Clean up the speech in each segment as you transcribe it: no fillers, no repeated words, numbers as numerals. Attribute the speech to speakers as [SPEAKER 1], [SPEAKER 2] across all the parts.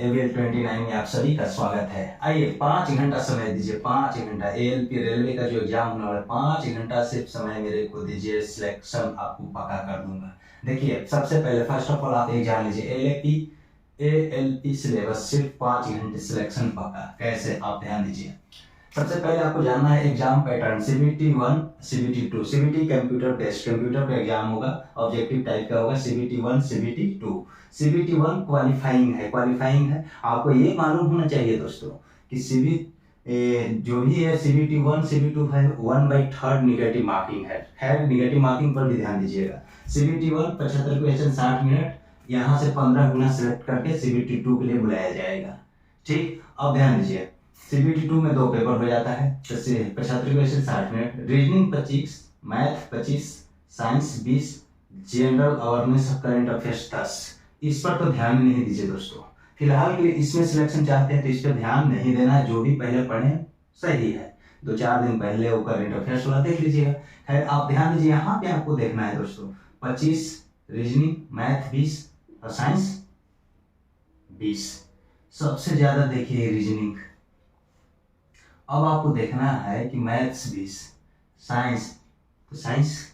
[SPEAKER 1] AVL 29 में आप सभी का स्वागत है। आइए 5 घंटा समय दीजिए, 5 घंटा ALP रेलवे का जो एग्जाम होने वाला है, 5 घंटा सिर्फ समय मेरे को दीजिए, सिलेक्शन आपको पक्का कर दूंगा। देखिए सबसे पहले फर्स्ट ऑफ ऑल आप एक जान लीजिए, ALP सिलेबस सिर्फ 5 घंटे सिलेक्शन पक्का। कैसे आप ध्यान दीजिए। सबसे पहले आपको जानना है exam pattern, CBT 1, CBT 2। CBT computer based, computer पे एग्जाम होगा, ऑब्जेक्टिव टाइप का होगा। CBT 1, CBT 2। CBT 1 क्वालिफाइंग है। आपको ये मालूम होना चाहिए दोस्तों कि जो भी है CBT 1, CBT 2 है 1/3 निगेटिव मार्किंग है। निगेटिव मार्किंग पर भी ध्यान दीजिएगा। CBT 1 75 क्वेश्चन 60 मिनट, यहाँ से 15 गुना सिलेक्ट करके CBT 2 के लिए बुलाया जाएगा। ठीक, अब ध्यान दीजिए, CBT 2 में 2 पेपर हो जाता है, 75 question 60 minute, reasoning 25, math 25, science 20, general awareness of current affairs 10। इस पर तो ध्यान नहीं दीजिए दोस्तों, फिलहाल के लिए इसमें सिलेक्शन चाहते हैं तो इस पर ध्यान नहीं देना है। जो भी पहले पढ़े सही है, 2-4 दिन पहले वो करंट अफेयर्स वाला देख लीजिएगा। खैर आप ध्यान दीजिए, यहाँ पे आपको देखना है दोस्तों 25 रीजनिंग, मैथ 20 और साइंस 20। सबसे ज्यादा देखिए रीजनिंग। अब आपको देखना है कि मैथ्स 20, साइंस, तो साइंस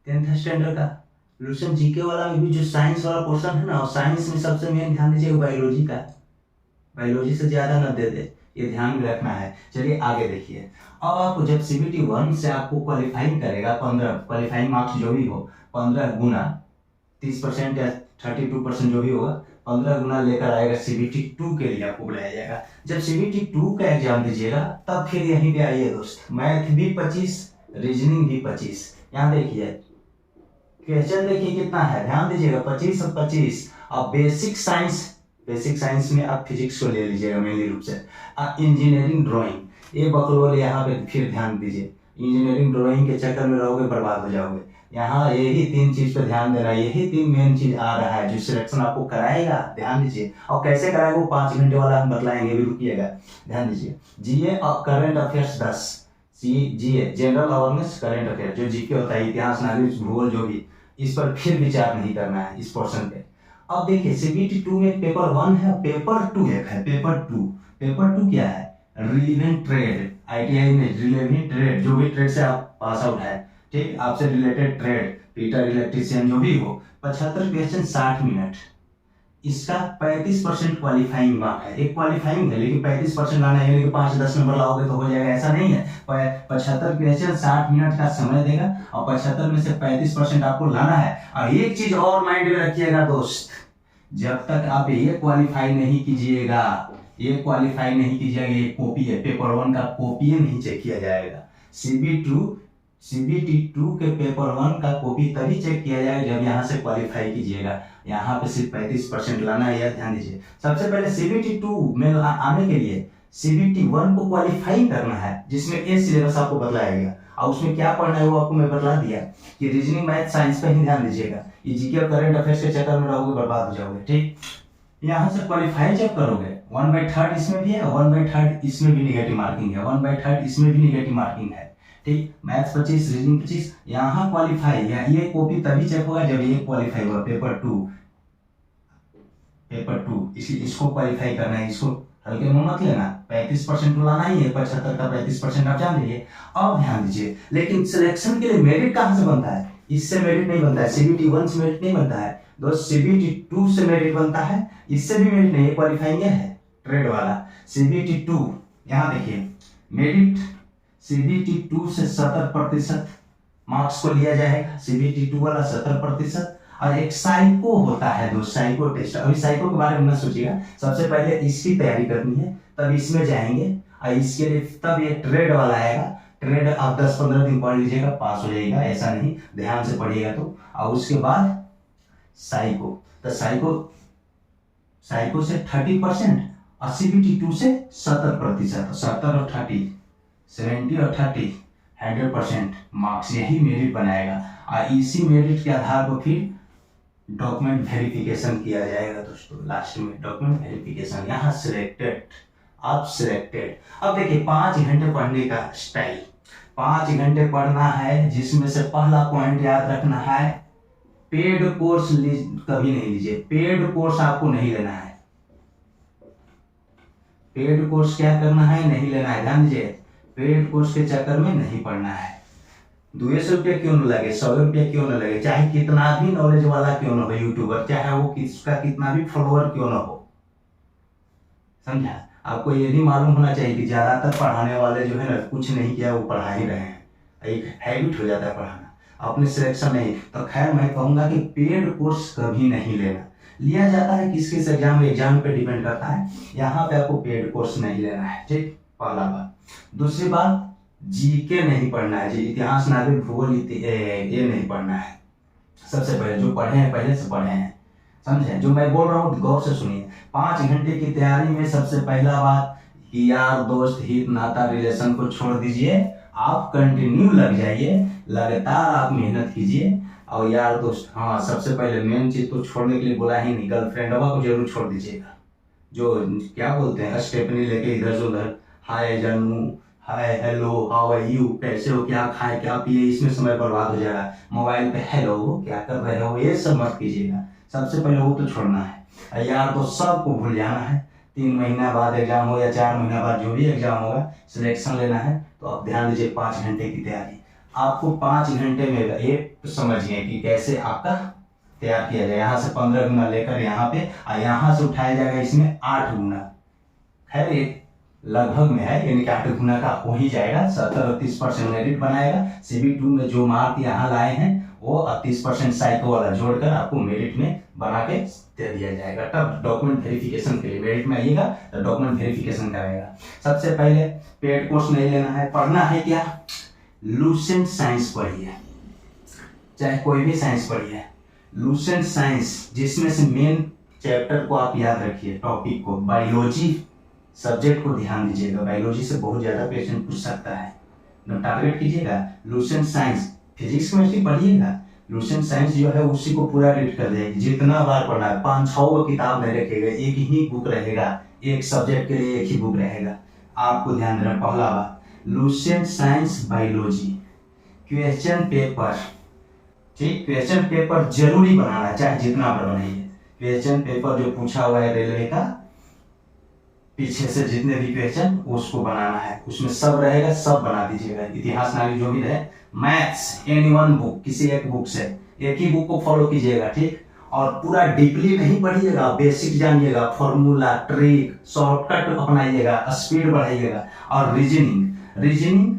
[SPEAKER 1] 10th स्टैंडर्ड का लुसेंट जीके वाला में भी जो साइंस वाला पोर्शन है ना, और साइंस में सबसे मेन ध्यान दीजिएगा बायोलॉजी का। बायोलॉजी से ज्यादा न दे दे, ये ध्यान में रखना है। चलिए आगे देखिए। अब आपको जब CBT 1 से आपको क्वालिफाइंग करेगा, 15 क्वालिफाइंग मार्क्स जो भी हो, 15 गुना 30% या 32% जो भी होगा, 15 गुना लेकर आएगा CBT 2 के लिए आपको बुलाया जाएगा। जब CBT 2 का एग्जाम दीजिएगा तब फिर यहीं पे आइए दोस्त, मैथ भी 25, रीजनिंग भी 25। यहाँ देखिए क्वेश्चन देखिए कितना है, ध्यान दीजिएगा 25 और 25। अब बेसिक साइंस में आप फिजिक्स को ले लीजिएगा मेनली रूप से। इंजीनियरिंग ड्राइंग, ये बकलोल यहाँ पे फिर ध्यान दीजिए, इंजीनियरिंग ड्राइंग के चक्कर में रहोगे बर्बाद हो जाओगे। यहाँ यही 3 चीज पे ध्यान देना है, यही 3 मेन चीज आ रहा है जो सिलेक्शन आपको कराएगा। ध्यान दीजिए, और कैसे कराएगा वो 5 घंटे वाला हम बतलाएंगे, भी रुकिएगा। ध्यान दीजिए, GA और current affairs 10। GA general awareness current affair, जो जीके होता है, इतिहास, नागरिक, भूगोल, जो भी, इस पर फिर विचार नहीं करना है इस पोर्शन पे। अब देखिए CBT 2 में पेपर 1 है, पेपर 2 एक है। पेपर 2 क्या है? रिलेवेंट ट्रेड, ITI में रिलेवेंट ट्रेड, जो भी ट्रेड से आप पास आउट है, ठीक, आपसे रिलेटेड ट्रेड, पीटर इलेक्ट्रीशियन जो भी हो, 75 क्वेश्चन 60 मिनट। इसका 35% क्वालिफाइंग मार्क है। एक क्वालिफाइंग है, लेकिन 35% लाना है, कि 5-10 नंबर लाओगे तो हो जाएगा, ऐसा नहीं है। 75 क्वेश्चन 60 मिनट का समय देगा और 75 में से 35% आपको लाना है। और एक चीज और माइंड में रखिएगा दोस्त, जब तक आप ये क्वालिफाई नहीं कीजिएगा, ये कॉपी है, पेपर 1 का कॉपी नहीं चेक किया जाएगा। CBT 2 के पेपर 1 का कॉपी तभी चेक किया जाएगा जब यहाँ से क्वालिफाई कीजिएगा। यहाँ पे सिर्फ 35% लाना है, यह ध्यान दीजिए। सबसे पहले CBT 2 में आने के लिए CBT 1 को क्वालिफाई करना है, जिसमें ये सिलेबस आपको बताया गया, और उसमें क्या पढ़ना है वो आपको मैं बता दिया कि रीजनिंग, मैथ, साइंस पे ही ध्यान दीजिएगा। ये जीके और करंट अफेयर्स के चक्कर में रहोगे बर्बाद हो जाओगे। ठीक, यहाँ से क्वालिफाई जब करोगे, 1/3 इसमें भी है, 1/3 इसमें भी निगेटिव मार्किंग है, 1/3 इसमें भी निगेटिव मार्किंग है। ठीक, मैथ्स 25, रीजनिंग 25, यहाँ क्वालिफाई, ये कॉपी तभी चेक होगा जब ये क्वालिफाई होगा। पेपर 2 इसको क्वालिफाई करना है, इसको हल्के में मत लेना। 35% तो लाना ही है, 75 का 35% आप जान लीजिए। अब ध्यान दीजिए, लेकिन सिलेक्शन के लिए मेरिट कहाँ से बनता है? इससे मेरिट नहीं बनता है, CBT 1 से मेरिट नहीं बनता है दोस्त, CBT 2 से मेरिट बनता है। इससे भी मेरिट नहीं, क्वालिफाइंग है ट्रेड वाला। CBT 2, यहाँ देखिए मेरिट, CBT 2 से 70% मार्क्स को लिया जाएगा, CBT 2 वाला 70%। और एक साइको होता है दोस्त, साइको टेस्ट। अभी साइको के बारे में मत सोचिएगा, सबसे पहले इसकी तैयारी करनी है, तब इसमें जाएंगे, और इसके लिए तब ये ट्रेड वाला आएगा। ट्रेड आप 10-15 दिन पढ़ लीजिएगा, पास हो जाएगा, ऐसा नहीं, ध्यान से पढ़िएगा तो। और उसके बाद साइको, तो साइको से 30% और CBT 2 से 70%, 70 और 30, 70 और 30, 100% मार्क्स, यही मेरिट बनाएगा। और इसी मेरिट के आधार पर फिर डॉक्यूमेंट वेरिफिकेशन किया जाएगा दोस्तों। लास्ट में डॉक्यूमेंट वेरिफिकेशन, यहाँ आप सिलेक्टेड। अब देखिए 5 घंटे पढ़ने का स्टाइल, 5 घंटे पढ़ना है, जिसमें से पहला पॉइंट याद रखना है, पेड कोर्स कभी नहीं लीजिए, पेड कोर्स आपको नहीं लेना है। पेड कोर्स क्या करना है, नहीं लेना है। ध्यान दीजिए, पेड कोर्स के चक्कर में नहीं पढ़ना है। 200 रुपया क्यों न लगे, 100 रुपया क्यों न लगे, चाहे कितना भी नॉलेज वाला क्यों न हो यूट्यूबर, चाहे वो किसका कितना भी फॉलोअर क्यों न हो, समझा। आपको ये भी मालूम होना चाहिए कि ज्यादातर पढ़ाने वाले जो है ना, कुछ नहीं किया वो पढ़ा ही रहे हैं, एक हैबिट हो जाता है पढ़ाना, अपने सिलेक्शन नहीं। तो खैर मैं कहूंगा कि पेड कोर्स कभी नहीं लेना। लिया जाता है किस किस एग्जाम पे डिपेंड करता है, यहाँ पे आपको पेड कोर्स नहीं लेना है, ठीक, पहला बात। दूसरी बात, जीके नहीं पढ़ना है जी, इतिहास, नागरिक, भूगोल, ये नहीं पढ़ना है। सबसे पहले जो पढ़े हैं पहले से पढ़े हैं, समझे। जो मैं बोल रहा हूँ गौर से सुनिए। 5 घंटे की तैयारी में सबसे पहला बात कि यार दोस्त, हित नाता, रिलेशन को छोड़ दीजिए, आप कंटिन्यू लग जाइए, लगातार आप मेहनत कीजिए। और यार दोस्त, हाँ, सबसे पहले मेन चीज तो छोड़ने के लिए बोला ही नहीं, गर्लफ्रेंडवा को जरूर छोड़ दीजिएगा, जो क्या बोलते हैं स्टेपनी लेके इधर से उधर, हाय जानू, hi hello, how are you, कैसे हो, क्या खाए क्या पिए, इसमें समय बर्बाद हो जाएगा। मोबाइल पे हेलो क्या कर रहे हो, ये सब मत कीजिएगा, सबसे पहले वो तो छोड़ना है। यार तो सबको भूल जाना है। 3 महीना बाद एग्जाम हो या 4 महीना बाद जो भी एग्जाम होगा, सिलेक्शन लेना है, तो आप ध्यान दीजिए 5 घंटे की तैयारी। आपको 5 घंटे में ये समझिए कि कैसे आपका तैयार किया जाए। यहाँ से 15 गुना लेकर यहाँ पे, और यहाँ से उठाया जाएगा इसमें 8 गुना। खैर ये लगभग में है, यानी कि 8 गुना का हो ही जाएगा। 70-30% मेरिट बनाएगा। CB2 में जो मार्क यहाँ लाए हैं वो 30% साइको वाला जोड़कर आपको मेरिट में बना के दे दिया जाएगा। तब डॉक्यूमेंट वेरिफिकेशन के लिए मेरिट में आइएगा तो डॉक्यूमेंट वेरिफिकेशन कराएगा। सबसे पहले पेड कोर्स नहीं लेना है, पढ़ना है क्या, लूसेंट साइंस पढ़िए, चाहे कोई भी साइंस पढ़िए। लूसेंट साइंस, जिसमें से मेन चैप्टर को आप याद रखिए, टॉपिक को, बायोलॉजी सब्जेक्ट को ध्यान दीजिएगा। बायोलॉजी से बहुत ज्यादा क्वेश्चन पूछ सकता है, टारगेट कीजिएगा। लूसेंट साइंस, फिजिक्स केमिस्ट्री पढ़िएगा, लूसेंट साइंस जो है उसी को पूरा रीड कर देगी। जितना बार पढ़ना है, 5-6 किताब नहीं रखेगा, एक ही बुक रहेगा, एक सब्जेक्ट के लिए एक ही बुक रहेगा। आपको ध्यान देना, पहला बात Lucent science biology, question paper, ठीक, क्वेश्चन पेपर जरूरी बनाना, चाहे जितना बार बनाइए। क्वेश्चन पेपर जो पूछा हुआ है रेलवे का, पीछे से जितने भी क्वेश्चन उसको बनाना है, उसमें सब रहेगा, सब बना दीजिएगा। इतिहास, नागरिक जो भी रहे। मैथ्स एनी वन बुक, किसी एक बुक से, एक ही बुक को फॉलो कीजिएगा, ठीक। और पूरा डीपली नहीं पढ़िएगा, बेसिक जानिएगा, फॉर्मूला, ट्रिक, शॉर्टकट अपनाइएगा, स्पीड बढ़ाइएगा। और रीजनिंग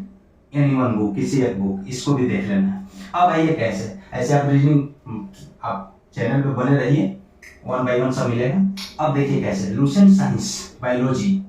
[SPEAKER 1] एनी वन बुक, किसी एक बुक, इसको भी देख लेना है। अब आइए कैसे, ऐसे आप रीजनिंग, आप चैनल पे बने रहिए, 1 by 1 सब मिलेगा। अब देखिए कैसे, लूसेंट साइंस बायोलॉजी,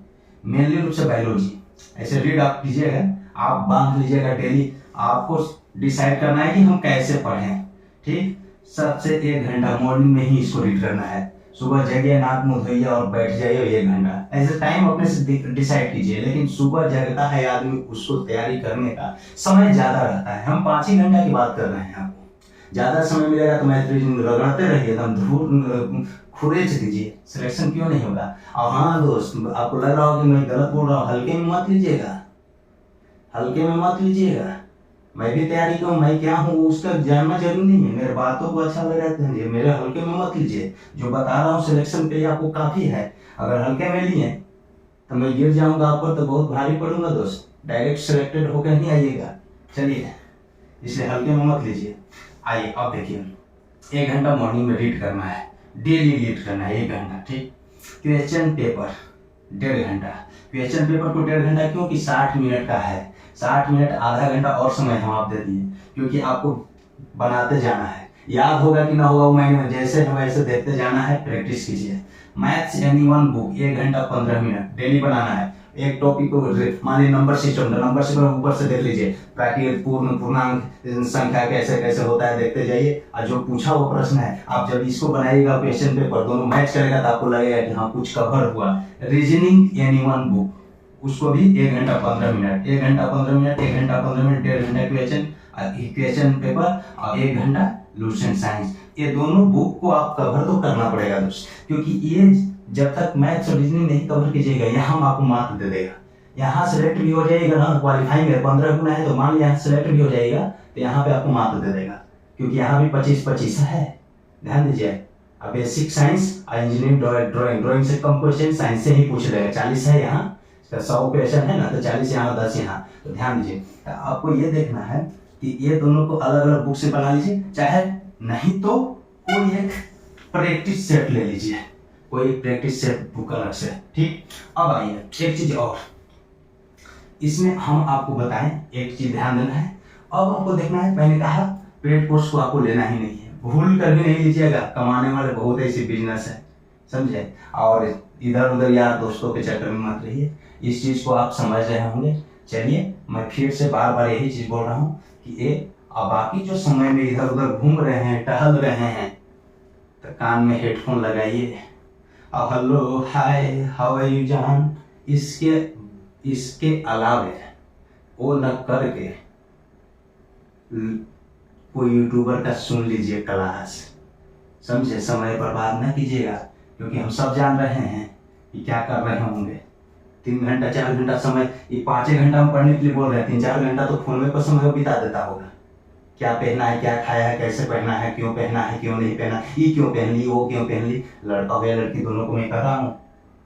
[SPEAKER 1] मेनली रूप से बायोलॉजी, ऐसे रीड आप कीजिएगा, आप बांध लीजिएगा डेली। आपको डिसाइड करना है कि हम कैसे पढ़ें, ठीक। सबसे 1 घंटा मॉर्निंग में ही इसको रीड करना है। सुबह जगिए, नाक मुंह धोइए और बैठ जाइए 1 घंटा, ऐसे टाइम अपने से डिसाइड कीजिए। लेकिन सुबह जगता है आदमी, उसको तैयारी करने का समय ज्यादा रहता है। हम 5 ही घंटा की बात कर रहे हैं, आपको ज्यादा समय मिलेगा तो मैथ रीजनिंग रगड़ते रहिए, एकदम धूल खुरेच दीजिए, सिलेक्शन क्यों नहीं होगा। और हाँ दोस्त, आपको लग रहा हो कि मैं गलत बोल रहा हूँ, हल्के में मत लीजिएगा, हल्के में मत लीजिएगा। मैं भी तैयारी करूँ, मैं क्या हूँ उसका जानना जरूरी नहीं है, मेरे बातों को अच्छा लगा है, मेरे हल्के में मत लीजिए। जो बता रहा हूँ सिलेक्शन के लिए आपको काफी है। अगर हल्के में लिए तो मैं गिर जाऊंगा आपको, तो बहुत भारी पड़ूंगा दोस्त, डायरेक्ट सिलेक्टेड होकर नहीं आइएगा। चलिए, इसलिए हल्के में मत लीजिए। आइए अब देखिए, 1 घंटा मॉर्निंग में रीड करना है, डेली रीड करना है 1 घंटा, ठीक। क्वेश्चन पेपर 1.5 घंटा, क्वेश्चन पेपर को 1.5 घंटा क्योंकि 60 मिनट का है, 60 मिनट, आधा घंटा और समय हम आप दे दिए, क्योंकि आपको बनाते जाना है। याद होगा कि ना होगा वो मैंने जैसे है वैसे देखते जाना है, प्रैक्टिस कीजिए। मैथ्स एनी वन बुक 1 घंटा 15 मिनट डेली बनाना है। एक टॉपिक को मानिए नंबर सिस्टम, नंबर सिस्टम ऊपर से देख लीजिए, प्राकृत, पूर्ण, पूर्णांक, संख्या कैसे कैसे होता है देखते जाइए। और जो पूछा वो प्रश्न है, आप जब इसको बनाइएगा क्वेश्चन पेपर दोनों मैच करेगा तो आपको लगेगा कि हाँ कुछ कवर हुआ। रीजनिंग एनी वन बुक, उसको भी 1 घंटा 15 मिनट, 1 घंटा 15 मिनट, 1 घंटा 15 मिनट, 1.5 घंटा क्वेश्चन पेपर और 1 घंटा लूसेंट साइंस। ये दोनों बुक को आप कवर तो करना पड़ेगा दोस्त, क्योंकि ये जब तक मैथ्स और रीजनिंग नहीं कवर कीजिएगा, यहाँ हम आपको मार्क दे देगा। यहाँ सेलेक्ट भी हो जाएगा ना, क्वालिफाई में 15 गुना है तो मान लिया सेलेक्ट भी हो जाएगा, तो यहाँ पे आपको मार्क दे देगा, क्योंकि यहाँ भी 25-25 है। ध्यान दीजिए, बेसिक साइंस, इंजीनियरिंग, ड्राइंग से कम क्वेश्चन साइंस से ही पूछ लेगा। 40 है यहाँ, 100 क्वेश्चन है ना, तो 40 यहाँ 10 यहाँ। तो ध्यान दीजिए, आपको ये देखना है कि ये दोनों को अलग अलग बुक से बना लीजिए, चाहे नहीं तो कोई एक प्रैक्टिस सेट ले लीजिए, कोई प्रैक्टिस सेट बुक अलग से। ठीक, अब आइए एक चीज और, इसमें हम आपको बताएं, एक चीज ध्यान देना है। अब आपको देखना है, मैंने कहा पेड कोर्स को आपको लेना ही नहीं है, भूल कर भी नहीं लीजिएगा, कमाने वाले बहुत ऐसी बिजनेस है, समझे। और इधर उधर यार दोस्तों के चक्कर में मत रहिए, इस चीज को आप समझ रहे होंगे। चलिए, मैं फिर से बार बार यही चीज बोल रहा हूँ कि ये अब बाकी जो समय में इधर उधर घूम रहे हैं, टहल रहे हैं, तो कान में हेडफोन लगाइए। अब hello hi how are you जान, इसके अलावे वो न करके कोई यूट्यूबर का सुन लीजिए क्लास, समझे। समय बर्बाद न कीजिएगा, क्योंकि हम सब जान रहे हैं कि क्या कर रहे होंगे। 3 घंटा 4 घंटा समय, ये 5 घंटा हम पढ़ने के लिए बोल रहे हैं, 3-4 घंटा तो फोन में पर समय बिता देता होगा। क्या पहना है, क्या खाया है, कैसे पहना है, क्यों पहना है, क्यों नहीं पहना, ये क्यों पहन ली, वो क्यों पहन ली। लड़का हो या लड़की, दोनों को मैं कर रहा हूँ,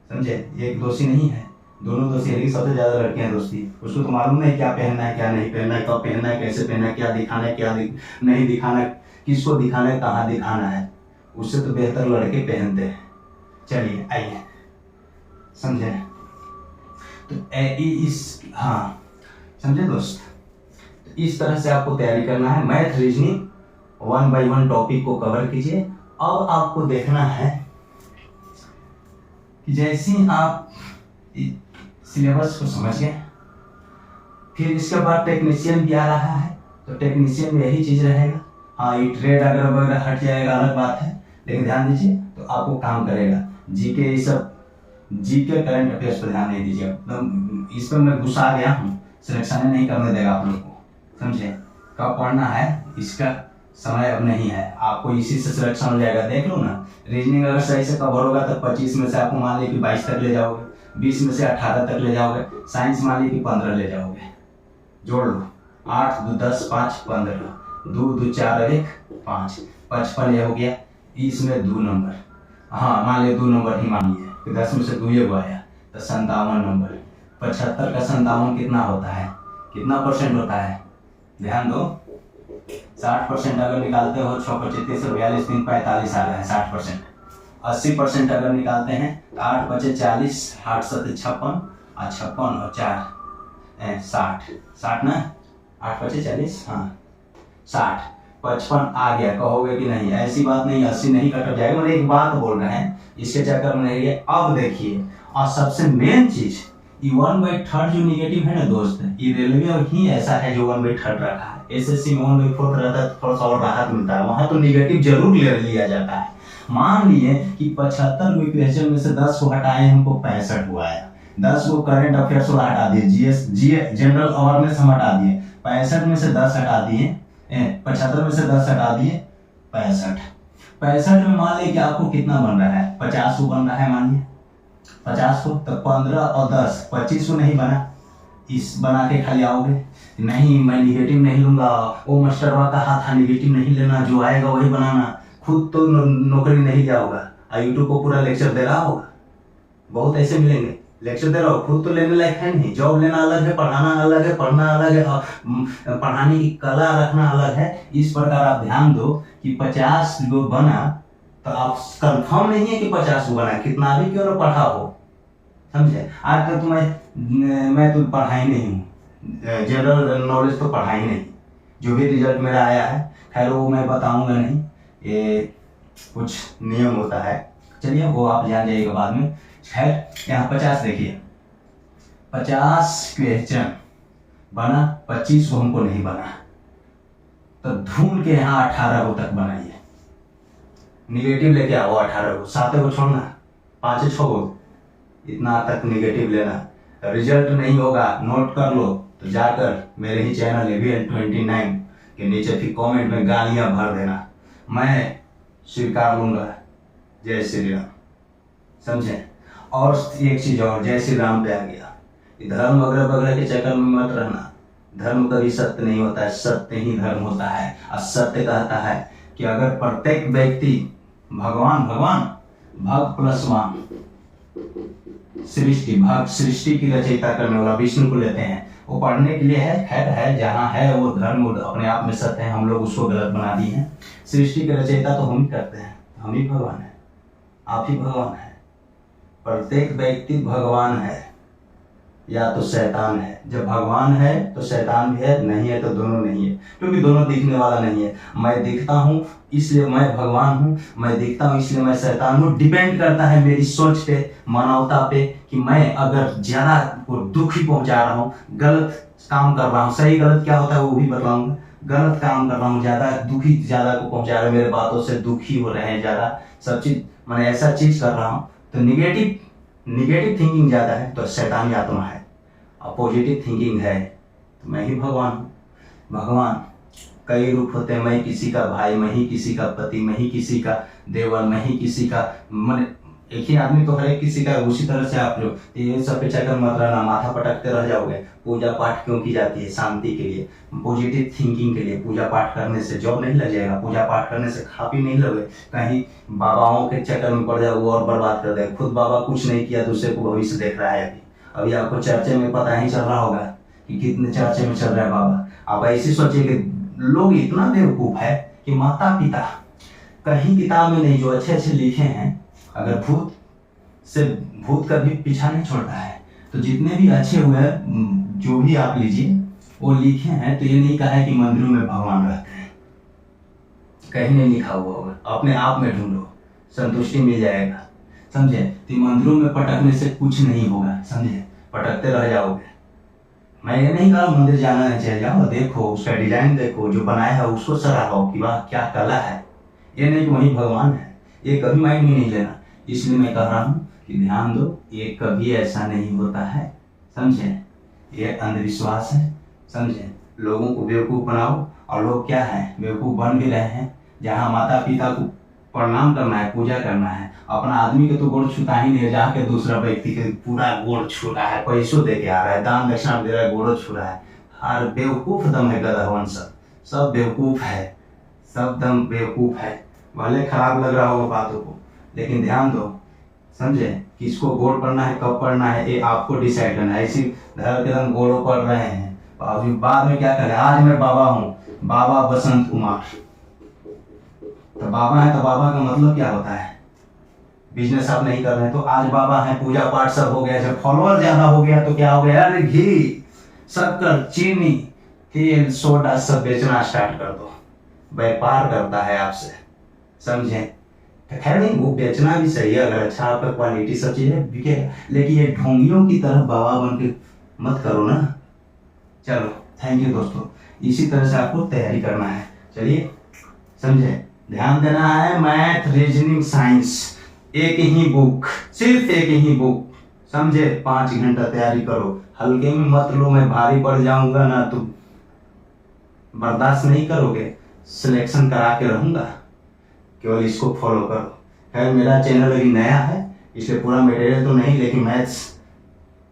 [SPEAKER 1] समझे। एक दोषी नहीं है, दोनों दोषी है, लेकिन सबसे ज्यादा लड़कियां दोस्ती। उसको तो मालूम नहीं क्या पहनना है, क्या नहीं पहनना है, कब पहनना है, कैसे पहनना है, क्या दिखाना है, क्या नहीं दिखाना है, किसको दिखाना है, कहाँ दिखाना है। उससे तो बेहतर लड़के पहनते हैं। चलिए आइए, समझे। तो हाँ, समझे दोस्त। तो इस तरह से आपको तैयारी करना है। मैथ रीजनिंग 1 by 1 टॉपिक को कवर कीजिए। अब आपको देखना है कि जैसे ही आप सिलेबस को समझ गए, फिर इसके बाद टेक्नीशियन भी आ रहा है, तो टेक्नीशियन में यही चीज रहेगा। हाँ, ये ट्रेड अगर वगैरह हट जाएगा अलग बात है, लेकिन ध्यान दीजिए तो आपको काम करेगा। जीके, ये सब जीके करंट अफेयर्स पर ध्यान नहीं दीजिए, इस पर मैं घुसा गया हूँ, सिलेक्शन नहीं करने देगा आप लोग को, समझे। कब पढ़ना है इसका समय अब नहीं है, आपको इसी से सिलेक्शन हो जाएगा। देख लो ना, रीजनिंग अगर सही से कवर होगा तो 25 में से आपको मान लीजिए कि 22 तक ले जाओगे, 20 में से 18 तक ले जाओगे, साइंस मान लीजिए कि 15 ले जाओगे। जोड़ लो, 8 2 10 5 15, 2 2 4 और 1 5, 55 ये हो गया। इसमें 2 नंबर, हाँ मान लिया 2 नंबर ही मान लिया, 10 में से 2 ये आया तो 57 नंबर। 75 का 57 कितना होता है, कितना परसेंट होता है, ध्यान दो। 60% अगर निकालते हो, 6 25 से 42 3 45 आ रहा है 60%। 80% अगर निकालते हैं तो 8 बचे 40, 8 7 56, 56 और 4 60 ना, 8 बचे 40, हाँ 60, 55 आ गया। कहोगे कि नहीं, ऐसी बात नहीं, 80 नहीं कट जाएगा, मतलब एक बात बोल रहे हैं, इसके चक्कर में नहीं है। अब देखिए, और सबसे मेन चीज, ये 1/3 जो निगेटिव है ना दोस्त, ये रेलवे ही ऐसा है जो 1/3 रखा है। एसएससी में 1/4 रहता है, थोड़ा सा और राहत मिलता है, वहां तो निगेटिव जरूर ले लिया जाता है। मान लिए कि 75 क्वेश्चन में से 10 को हटाए, हमको 65 हुआ है, 10 को करंट अफेयर्स को हटा दिए, जीए जनरल अवेयरनेस हम हटा दिए, 65 में से 10 हटा दिए, 75 में से 10 हटा दिए, 65 में मान लिया कि आपको कितना बन रहा है, 50 को बन रहा है, मान लिया 50 को, तो 15 और 10 25 को नहीं बना, इस बना के खाली आओगे। नहीं, मैं निगेटिव नहीं लूंगा, वो मास्टरवा का हाथ था निगेटिव नहीं लेना, जो आएगा वही बनाना, खुद तो नौकरी नहीं जाओगा, यूट्यूब को पूरा लेक्चर दे रहा होगा, बहुत ऐसे मिलेंगे लेक्चर दे रहा हो, खुद तो लेने लायक है नहीं। जॉब लेना अलग है, पढ़ाना अलग है, पढ़ना अलग है, पढ़ाने की कला रखना अलग है। इस प्रकार आप ध्यान दो कि 50 जो बना, तो आप कंफर्म नहीं है कि 50 को बना, कितना भी क्यों ना पढ़ा हो, समझे। आज तक तो मैं तो पढ़ा ही नहीं हूँ, जनरल नॉलेज तो पढ़ा ही नहीं, जो भी रिजल्ट मेरा आया है, खैर वो मैं बताऊंगा नहीं, ये कुछ नियम होता है, चलिए वो आप जान जाइएगा बाद में। खैर, यहाँ 50 देखिए, 50 क्वेश्चन बना, 25 को हमको नहीं बना, तो ढूंढ के यहाँ 18 को तक बनाइए, निगेटिव लेके आओ 18 को, 7 को छोड़ना, 5 6 को, इतना तक निगेटिव लेना। रिजल्ट नहीं होगा, नोट कर लो, तो जाकर मेरे ही चैनल AVN29 के नीचे फिर कमेंट में गालियां भर देना, मैं स्वीकार लूंगा। जय श्री राम, समझे। और एक चीज और, जय श्री राम पे आ गया, धर्म वगैरह वगैरह के चक्कर में मत रहना, धर्म कभी सत्य नहीं होता है, सत्य ही धर्म होता है। और सत्य कहता है कि अगर प्रत्येक व्यक्ति भगवान भगवान भग प्लस वान सृष्टि, भग सृष्टि की रचयिता करने वाला विष्णु को लेते हैं। वो पढ़ने के लिए है, खैर है, जहाँ है वो धर्म अपने आप में सत्य है, हम लोग उसको गलत बना दिए हैं। सृष्टि के रचयिता तो हम ही करते हैं, हम ही भगवान है, आप ही भगवान है। प्रत्येक व्यक्ति भगवान है या तो शैतान है। जब भगवान है तो शैतान भी है, नहीं है तो दोनों नहीं है, क्योंकि दोनों दिखने वाला नहीं है। मैं दिखता हूँ इसलिए मैं भगवान हूँ, मैं दिखता हूँ इसलिए मैं शैतान हूँ। डिपेंड करता है मेरी सोच पे, मानवता पे, कि मैं अगर ज्यादा को दुखी पहुंचा रहा हूँ, गलत काम कर रहा हूँ, सही गलत क्या होता है वो भी बताऊंगा। गलत काम कर रहा हूँ, ज्यादा दुखी, ज्यादा को पहुंचा रहे, मेरे बातों से दुखी हो रहे हैं ज्यादा, सब चीज मैंने ऐसा चीज कर रहा हूँ, तो निगेटिव थिंकिंग ज्यादा है तो शैतानी आत्मा है, और पॉजिटिव थिंकिंग है तो मैं ही भगवान हूँ। भगवान कई रूप होते हैं, मैं किसी का भाई, मैं ही किसी का पति, मैं ही किसी का देवर, मैं ही किसी का, मन एक ही आदमी तो हर एक किसी का। उसी तरह से आप लोग ये सब पे चक्कर मत रहना, माथा पटकते रह जाओगे। पूजा पाठ क्यों की जाती है? शांति के लिए, पॉजिटिव थिंकिंग के लिए। पूजा पाठ करने से जॉब नहीं लग जाएगा, पूजा पाठ करने से खा पी नहीं लगे, कहीं बाबाओं के चक्कर में पड़ जाए वो और बर्बाद कर दे। खुद बाबा कुछ नहीं किया, दूसरे को भविष्य देख रहा है। अभी आपको चर्चे में पता ही चल रहा होगा कि कितने चर्चे में चल रहा है बाबा। आप ऐसे सोचिए कि लोग इतना बेवकूफ है कि माता पिता कहीं किताब में नहीं, जो अच्छे अच्छे लिखे हैं, अगर भूत कभी पीछा नहीं छोड़ता है, तो जितने भी अच्छे हुए जो भी आप लीजिए वो लिखे हैं, तो ये नहीं कहा है कि मंदिरों में भगवान रहते हैं, कहीं नहीं लिखा हुआ होगा। अपने आप में ढूंढो, संतुष्टि मिल जाएगा, समझे। तो मंदिरों में पटकने से कुछ नहीं होगा, समझे, पटकते रह जाओगे। मैं ये नहीं कहा मंदिर जाना नहीं चाहिए, जाओ देखो, उसका डिजाइन देखो, जो बनाया है उसको सराहो कि वाह क्या कला है। ये नहीं कि वही भगवान है, ये कभी माइंड में नहीं लेना। इसलिए मैं कह रहा हूँ कि ध्यान दो, ये कभी ऐसा नहीं होता है, समझे। ये अंधविश्वास है, समझे। लोगों को बेवकूफ़ बनाओ, और लोग क्या है, बेवकूफ़ बन भी रहे हैं। जहाँ माता पिता को प्रणाम करना है, पूजा करना है, अपना आदमी के तो गोड़ छूता ही नहीं, जाके दूसरा व्यक्ति के पूरा गोड़ छू रहा है, पैसों दे के आ रहा है, दान दक्षिणा दे रहा है, गोड़ छू रहा है। हर बेवकूफ दम है गधा, सब बेवकूफ है, सब दम बेवकूफ है। भले खराब लग रहा होगा बातों को, लेकिन ध्यान दो, समझे। किसको गोड़ पड़ना है, कब पड़ना है, ये आपको डिसाइड करना है। इसी धर के दम गोड़ों पड़ रहे हैं, बाद में क्या करें। आज मैं बाबा हूँ, बाबा बसंत कुमार, तो बाबा है तो बाबा का मतलब क्या होता है, बिजनेस आप नहीं कर रहे तो आज बाबा है, पूजा पाठ सब हो गया। जब फॉलोअर ज्यादा हो गया तो क्या हो गया, अरे घी, शक्कर, चीनी, तेल, सोडा सब बेचना स्टार्ट कर दो। व्यापार करता है आपसे, समझे। तो खैर नहीं, वो बेचना भी सही है, अगर अच्छा आपका क्वालिटी सब चीजें बिकेगा, लेकिन ये ढोंगियों की तरह बाबा बन के मत करो ना। चलो, थैंक यू दोस्तों। इसी तरह से आपको तैयारी करना है, चलिए, समझे। ध्यान देना है, मैथ, रीजनिंग, साइंस, एक ही बुक, सिर्फ एक ही बुक, समझे। 5 घंटा तैयारी करो, हल्के में मत लो। मैं भारी पड़ जाऊंगा ना तो बर्दाश्त नहीं करोगे, सिलेक्शन करा के रहूंगा। केवल इसको फॉलो करो। खैर मेरा चैनल अभी नया है, इसलिए पूरा मटेरियल तो नहीं, लेकिन मैथ्स,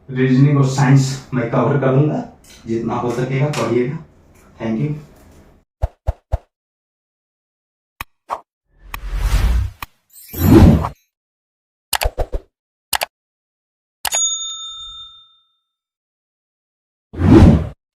[SPEAKER 1] रीजनिंग और साइंस मैं कवर करूंगा, जितना हो सकेगा पढ़िएगा। Thank you.